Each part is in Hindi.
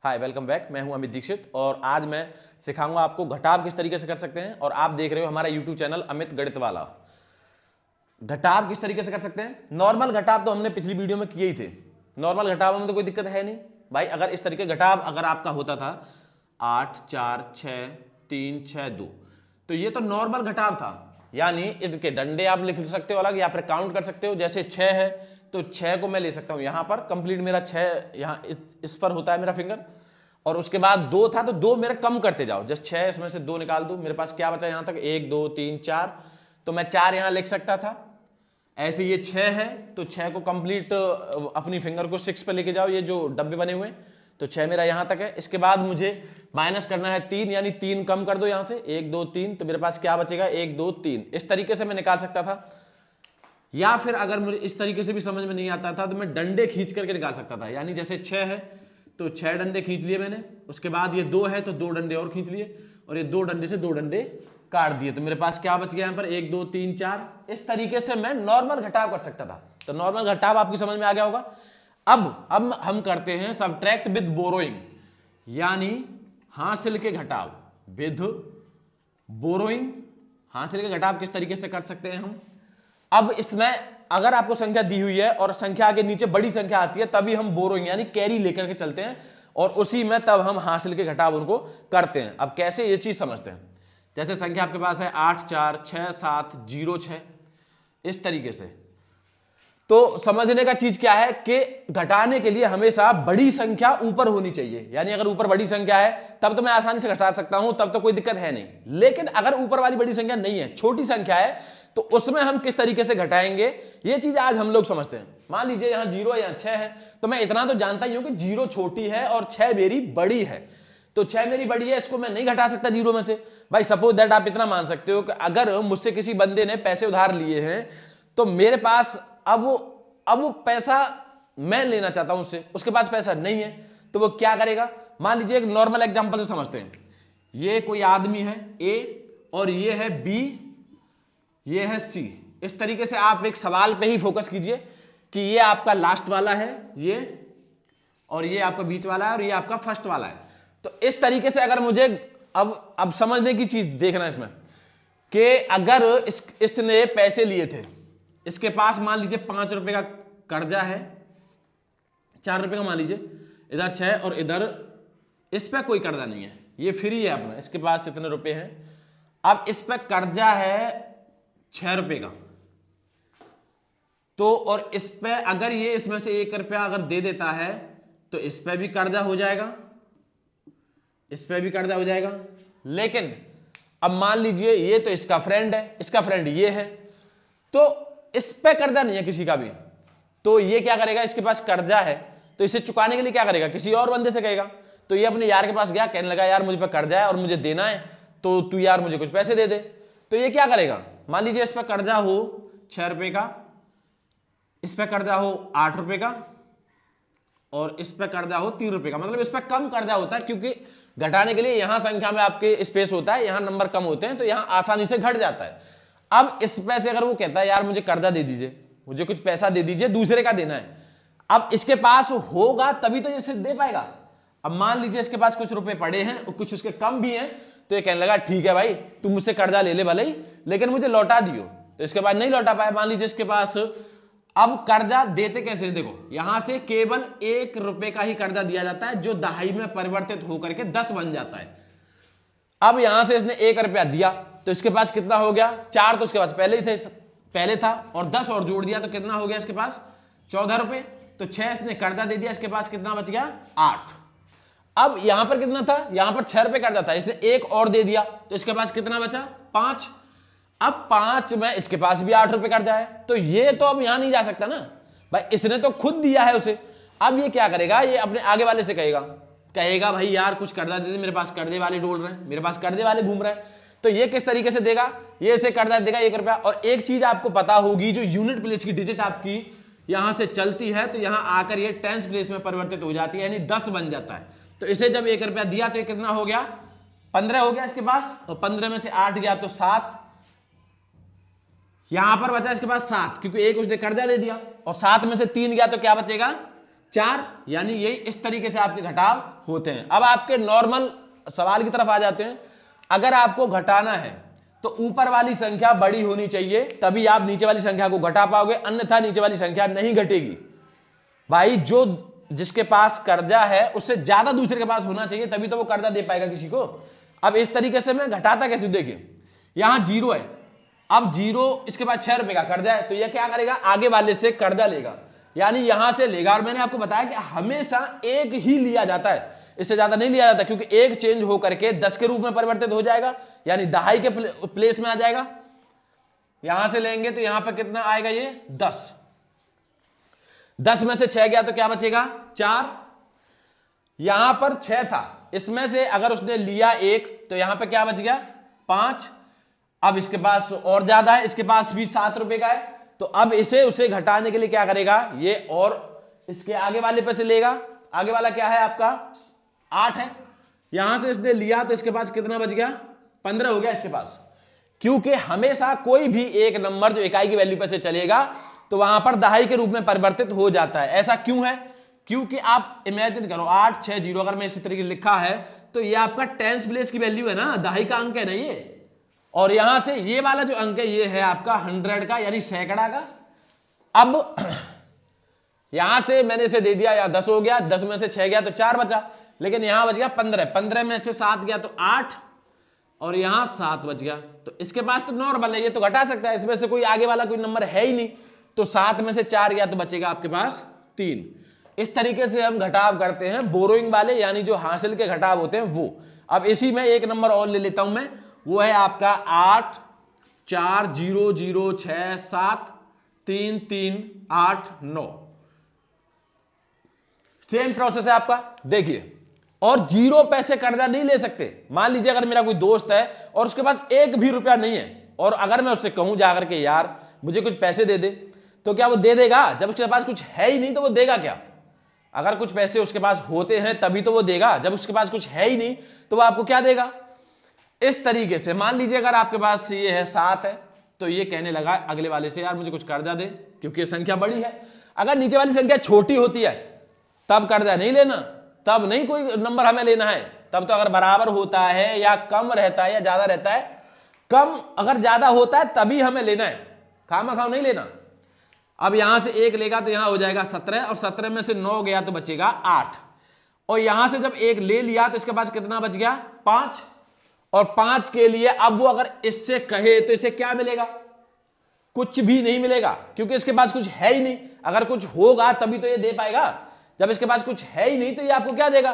हाय, वेलकम बैक। मैं हूं अमित दीक्षित और आज मैं सिखाऊंगा आपको घटाव किस तरीके से कर सकते हैं। और आप देख रहे हो हमारा यूट्यूब चैनल अमित गणित वाला। घटाव किस तरीके से कर सकते हैं। नॉर्मल घटाव तो हमने पिछली वीडियो में किए ही थे। नॉर्मल घटाव में तो कोई दिक्कत है नहीं भाई। अगर इस तरीके घटाव अगर आपका होता था 8 4 6 3 6 2, तो ये तो नॉर्मल घटाव था, यानी इसके डंडे आप लिख सकते हो अलग या फिर काउंट कर सकते हो। जैसे 6 है तो 6 को मैं ले सकता हूं यहां पर कंप्लीट, मेरा 6 यहां इस पर होता है मेरा फिंगर। और उसके बाद 2 था तो 2 मेरा कम करते जाओ, जैसे 6 इसमें से 2 निकाल दूं, मेरे पास क्या बचा यहां तक 1 2 3 4, तो मैं 4 यहां लिख सकता था। ऐसे ये 6 है तो 6 को कंप्लीट अपनी फिंगर को 6 पे लेके जाओ, ये जो डब्बे बने हुए, तो 6 मेरा यहां तक है। इसके बाद मुझे माइनस करना है 3, यानी 3 कम कर दो यहां से, 1 2 3, तो मेरे पास क्या बचेगा 1 2 3। इस तरीके से मैं निकाल सकता था, या फिर अगर मुझे इस तरीके से भी समझ में नहीं आता था तो मैं डंडे खींच करके निकाल सकता था। यानी जैसे 6 है तो 6 डंडे खींच लिए मैंने, उसके बाद ये 2 है तो 2 डंडे और खींच लिए, और ये 2 डंडे से 2 डंडे काट दिए, तो मेरे पास क्या बच गया यहाँ पर 1 2 3 4। इस तरीके से मैं नॉर्मल घटाव कर सकता था। तो नॉर्मल घटाव आपकी समझ में आ गया होगा। अब हम करते हैं सबट्रैक्ट विद बोरोइंग, यानी हासिल के घटाव विद बोरोइंग। हासिल के घटाव किस तरीके से कर सकते हैं हम। अब इसमें अगर आपको संख्या दी हुई है और संख्या के नीचे बड़ी संख्या आती है तभी हम बोरोइंग यानी कैरी लेकर के चलते हैं, और उसी में तब हम हासिल के घटाव उनको करते हैं। अब कैसे ये चीज समझते हैं। जैसे संख्या आपके पास है 8 4 6 7 0 6, इस तरीके से। तो समझने का चीज क्या है कि घटाने के लिए हमेशा बड़ी संख्या ऊपर होनी चाहिए, यानी अगर ऊपर बड़ी संख्या है तब तो मैं आसानी से घटा सकता हूं, तब तो कोई दिक्कत है नहीं। लेकिन अगर ऊपर वाली बड़ी संख्या नहीं है, छोटी संख्या है, तो उसमें हम किस तरीके से घटाएंगे ये चीज आज हम लोग समझते हैं। मान लीजिए यहां 0 है, यहां 6 है, तो मैं इतना तो जानता ही हूं कि 0 छोटी है और 6 मेरी बड़ी है। तो 6 मेरी बड़ी है, इसको मैं नहीं घटा सकता 0 में से। भाई सपोज दैट आप इतना मान सकते हो कि अगर मुझसे किसी बंदे ने पैसे उधार लिए हैं तो मेरे पास अब वो पैसा मैं लेना चाहता हूं उससे, उसके पास पैसा नहीं है, तो वो क्या करेगा। मान लीजिए एक नॉर्मल एग्जांपल से समझते हैं। ये कोई आदमी है ए और ये है बी, ये है सी। इस तरीके से आप एक सवाल पे ही फोकस कीजिए कि ये आपका लास्ट वाला है ये, और ये आपका बीच वाला है, और ये आपका फर्स्ट वाला है। तो इस तरीके से अगर मुझे अब समझने की चीज देखना इसमें कि अगर इसने पैसे लिए थे, इसके पास मान लीजिए 5 रुपए का कर्जा है, 4 रुपए का मान लीजिए, इधर 6 और इधर इस पे कोई कर्जा नहीं है, ये फ्री है अपना, इसके पास इतने रुपए हैं। अब इस पे कर्जा है 6 रुपए का, तो और इस पे अगर ये इसमें से 1 रुपया अगर दे देता है तो इस पे भी कर्जा हो जाएगा, इस पे भी कर्जा हो जाएगा। लेकिन अब मान लीजिए ये तो इसका फ्रेंड है, इसका फ्रेंड ये है, तो इस पे कर्जा नहीं है किसी का भी, तो ये क्या करेगा, इसके पास कर्जा है तो इसे चुकाने के लिए क्या करेगा, किसी और बंदे से कहेगा। तो ये अपने यार के पास गया, कहने लगा यार मुझे पे कर्जा है और मुझे देना है, तो तू यार मुझे कुछ पैसे दे दे। तो ये क्या करेगा, मान लीजिए इस पे कर्जा हो 6 रुपए का, इस पे कर्जा हो 8 रुपए का, और इस पे कर्जा हो 3 रुपए का। मतलब इस पे कम कर्जा होता है, क्योंकि घटाने के लिए यहां संख्या में आपके स्पेस होता है, यहां नंबर कम होते हैं, तो यहां आसानी से घट जाता है। अब इस पैसे अगर वो कहता है यार मुझे कर्जा दे दीजिए, मुझे कुछ पैसा दे दीजिए, दूसरे का देना है, अब इसके पास होगा तभी तो ये सिर्फ दे पाएगा। अब मान लीजिए इसके पास कुछ रुपए पड़े हैं और कुछ उसके कम भी हैं, तो ये कहने लगा ठीक है भाई तू मुझसे कर्जा ले ले भले ही, लेकिन मुझे लौटा दियो। तो इसके बाद नहीं लौटा पाया, मान लीजिए इसके पास, अब कर्जा देते कैसे, देखो यहां से केवल 1 रुपए का ही कर्जा दिया जाता है, जो दहाई में परिवर्तित होकर के 10 बन जाता है। अब यहां से इसने 1 रुपया दिया तो इसके पास कितना हो गया, 4 तो उसके पास पहले ही थे, पहले था, और 10 और जोड़ दिया तो कितना हो गया इसके पास 14 रुपए। तो 6 इसने कर्जा दे दिया, इसके पास कितना बच गया 8। अब यहां पर कितना था, यहां पर 6 रुपए कर्जा था, इसने 1 और दे दिया तो इसके पास कितना बचा 5। अब 5 में इसके पास भी 8 रुपए कर्जा है, तो ये तो अब यहां नहीं जा सकता ना भाई, इसने तो खुद दिया है उसे। अब ये क्या करेगा, ये अपने आगे वाले से कहेगा भाई यार कुछ कर्जा दे दे, मेरे पास कर्जे वाले डोल रहे हैं, मेरे पास कर्जे वाले घूम रहे हैं। तो ये किस तरीके से देगा, ये इसे कर्जा देगा 1 रुपया। और एक चीज आपको पता होगी, जो यूनिट प्लेस की डिजिट आपकी यहां से चलती है तो यहां आकर ये टेंस प्लेस में परिवर्तित हो जाती है, यानी 10 बन जाता है। तो इसे जब 1 रुपया दिया तो ये कितना हो गया 15 हो गया इसके पास, और 15 में से 8 गया तो 7, यहां पर बचा इसके पास 7, क्योंकि 1 उसने कर्जा दे दिया, और 7 में से 3 गया तो क्या बचेगा 4, यानी ये इस तरीके से आपके घटाव होते हैं। अब आपके नॉर्मल सवाल की तरफ आ जाते हैं। अगर आपको घटाना है तो ऊपर वाली संख्या बड़ी होनी चाहिए, तभी आप नीचे वाली संख्या को घटा पाओगे, अन्यथा नीचे वाली संख्या नहीं घटेगी। भाई जो जिसके पास कर्जा है उससे ज्यादा दूसरे के पास होना चाहिए, तभी तो वो कर्जा दे पाएगा किसी को। अब इस तरीके से मैं घटाता कैसे, देखिए यहां 0 है, अब 0 इसके पास 6 रुपए का कर्जा है, तो यह क्या करेगा, आगे वाले से कर्जा लेगा, यानी यहां से लेगा। और मैंने आपको बताया कि हमेशा एक ही लिया जाता है, इससे ज्यादा नहीं लिया जाता, क्योंकि एक चेंज होकर के 10 के रूप में परिवर्तित हो जाएगा, यानी दहाई के प्लेस में आ जाएगा। यहां से लेंगे तो यहां पर कितना आएगा, ये 10, 10 में से 6 गया तो क्या बचेगा, 4। यहां पर 6 था, इसमें से अगर उसने लिया 1 तो यहां पर क्या बच गया, 5। अब इसके पास और ज्यादा है, इसके पास भी 7 रुपए का है, तो अब इसे उसे घटाने के लिए क्या करेगा, ये और इसके आगे वाले पे से लेगा। आगे वाला क्या है आपका, 8 है, यहां से इसने लिया तो इसके पास कितना बच गया, 15 हो गया इसके पास। क्योंकि हमेशा कोई भी एक नंबर जो इकाई की वैल्यू पे से चलेगा तो वहां पर दहाई के रूप में परिवर्तित हो जाता है। ऐसा क्यों है, क्योंकि आप इमेजिन करो 8 6 0, अगर मैं इसी तरीके से लिखा है तो ये आपका टेंस प्लेस की वैल्यू है ना, दहाई का अंक है ना ये, और यहां से ये वाला जो अंक है ये है आपका 100 का, यानी सैकड़ा का। अब यहां से मैंने इसे दे दिया, या 10 हो गया, 10 में से 6 गया तो 4 बचा, लेकिन यहां बच गया 15, 15 में से 7 गया तो 8, और यहां 7 बच गया। तो इसके पास तो नॉर्मल है, ये तो घटा सकता है, इसमें से कोई आगे वाला कोई नंबर है ही नहीं, तो 7 में से 4 गया तो बचेगा आपके पास 3। इस तरीके से हम घटाव करते हैं, बोरोइंग वाले यानी जो हासिल के घटाव होते हैं वो। अब इसी में एक नंबर और ले लेता हूं मैं, वो है आपका 8 4 0 0 6 7 3 3 8 9। सेम प्रोसेस है आपका, देखिए। और 0 पैसे कर्जा नहीं ले सकते। मान लीजिए अगर मेरा कोई दोस्त है और उसके पास 1 भी रुपया नहीं है, और अगर मैं उससे कहूं जाकर के यार मुझे कुछ पैसे दे दे, तो क्या वो दे देगा? जब उसके पास कुछ है ही नहीं तो वो देगा क्या? अगर कुछ पैसे उसके पास होते हैं तभी तो वो देगा, जब उसके पास कुछ है ही नहीं तो वो आपको क्या देगा? इस तरीके से मान लीजिए अगर आपके पास ये है 7 है, तो ये कहने लगा अगले वाले से यार मुझे कुछ कर्जा दे, क्योंकि ये संख्या बड़ी है। अगर नीचे वाली संख्या छोटी होती है तब कर्जा नहीं लेना, तब नहीं कोई नंबर हमें लेना है। तब तो अगर बराबर होता है या कम रहता है या ज्यादा रहता है, कम अगर ज्यादा होता है तभी हमें लेना है, खामा नहीं लेना। अब यहां से 1 लेगा तो यहां हो जाएगा 17, और 17 में से 9 गया तो बचेगा 8, और यहां से जब 1 ले लिया तो इसके पास कितना बच गया? 5। और 5 के लिए अब वो अगर इससे कहे तो इसे क्या मिलेगा? कुछ भी नहीं मिलेगा, क्योंकि इसके पास कुछ है ही नहीं। अगर कुछ होगा तभी तो ये दे पाएगा, जब इसके पास कुछ है ही नहीं तो ये आपको क्या देगा?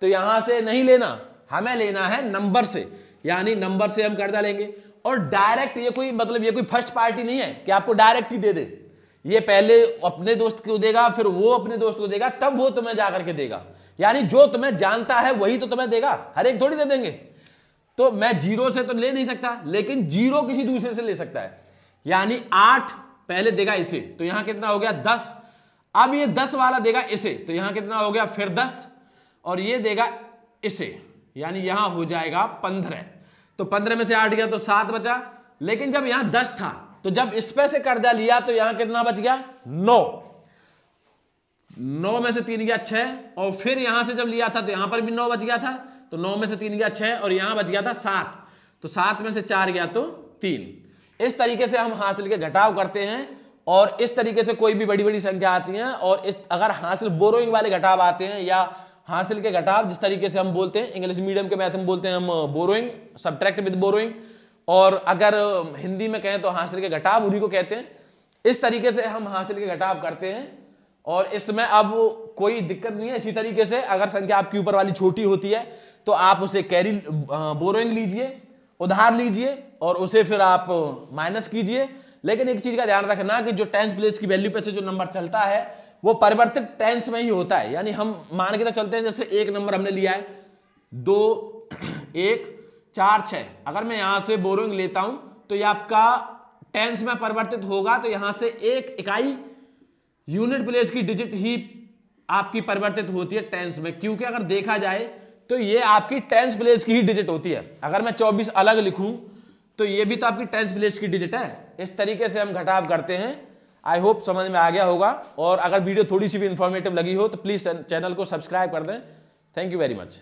तो यहां से नहीं लेना, हमें लेना है नंबर से, यानी नंबर से हम कर्जा लेंगे। और डायरेक्ट ये कोई मतलब ये कोई फर्स्ट पार्टी नहीं है कि आपको डायरेक्ट ही दे दे, ये पहले अपने दोस्त को देगा, फिर वो अपने दोस्त को देगा, तब वो तुम्हें जाकर के देगा। यानी जो तुम्हें जानता है वही तो तुम्हें देगा, हर एक थोड़ी दे देंगे। तो मैं 0 से तो ले नहीं सकता, लेकिन 0 किसी दूसरे से ले सकता है। यानी 8 पहले देगा इसे, तो यहां कितना हो गया? 10। अब ये 10 वाला देगा इसे, तो यहां कितना हो गया? फिर 10, और ये देगा इसे, यानी यहां हो जाएगा 15। तो 15 में से 8 गया तो 7 बचा। लेकिन जब यहां 10 था तो जब इस पे से कर्जा लिया तो यहां कितना बच गया? 9। 9 में से 3 गया 6, और फिर यहां से जब लिया था तो यहां पर भी 9 बच गया था, तो 9 में से 3 गया 6, और यहां बच गया था 7, तो 7 में से 4 गया तो 3। इस तरीके से हम हासिल के घटाव करते हैं, और इस तरीके से कोई भी बड़ी बड़ी संख्या आती है। और इस अगर हासिल बोरोइंग वाले घटाव आते हैं, या हासिल के घटाव जिस तरीके से हम बोलते हैं, इंग्लिश मीडियम के मैथ में बोलते हैं हम बोरोइंग, सब्ट्रैक्ट विद बोरोइंग, और अगर हिंदी में कहें तो हासिल के घटाव उन्हीं को कहते हैं। इस तरीके से हम हासिल के घटाव करते हैं, और इसमें अब कोई दिक्कत नहीं है। इसी तरीके से अगर संख्या आपकी ऊपर वाली छोटी होती है तो आप उसे कैरी बोरोइंग लीजिए, उधार लीजिए, और उसे फिर आप माइनस कीजिए। लेकिन एक चीज का ध्यान रखना कि जो टेंस प्लेस की वैल्यू पे से जो नंबर चलता है वो परिवर्तित टेंस में ही होता है। यानी हम मान के तो चलते हैं, जैसे एक नंबर हमने लिया है 2 1 4 6, अगर मैं यहां से बोरोइंग लेता हूं तो ये आपका टेंस में परिवर्तित होगा, तो यहां से एक इकाई यूनिट प्लेस की डिजिट ही आपकी परिवर्तित होती है टेंस में, क्योंकि अगर देखा जाए तो ये आपकी टेंस प्लेस की ही डिजिट होती है। अगर मैं 24 अलग लिखूं तो ये भी तो आपकी टेंस प्लेस की डिजिट है। इस तरीके से हम घटाव करते हैं। आई होप समझ में आ गया होगा, और अगर वीडियो थोड़ी सी भी इंफॉर्मेटिव लगी हो तो प्लीज चैनल को सब्सक्राइब कर दें। Thank you very much.